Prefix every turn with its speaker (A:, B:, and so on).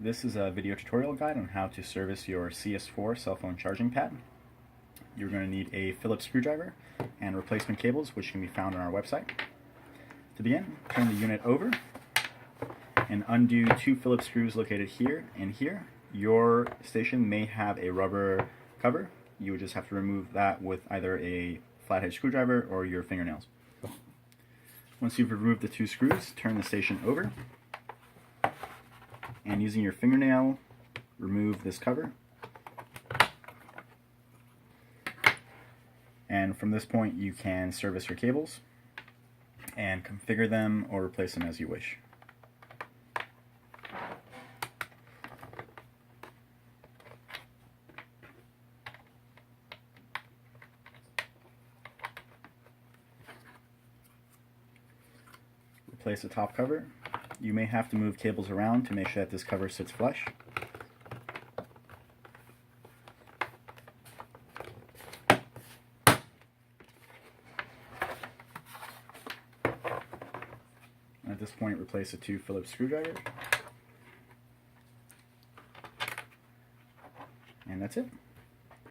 A: This is a video tutorial guide on how to service your CS4 cell phone charging pad. You're going to need a Phillips screwdriver and replacement cables, which can be found on our website. To begin, turn the unit over and undo two Phillips screws located here and here. Your station may have a rubber cover. You would just have to remove that with either a flathead screwdriver or your fingernails. Once you've removed the two screws, turn the station over and using your fingernail, remove this cover. And from this point you can service your cables and configure them or replace them as you wish. Replace the top cover. You may have to move cables around to make sure that this cover sits flush. At this point, replace the two Phillips screwdrivers. And that's it.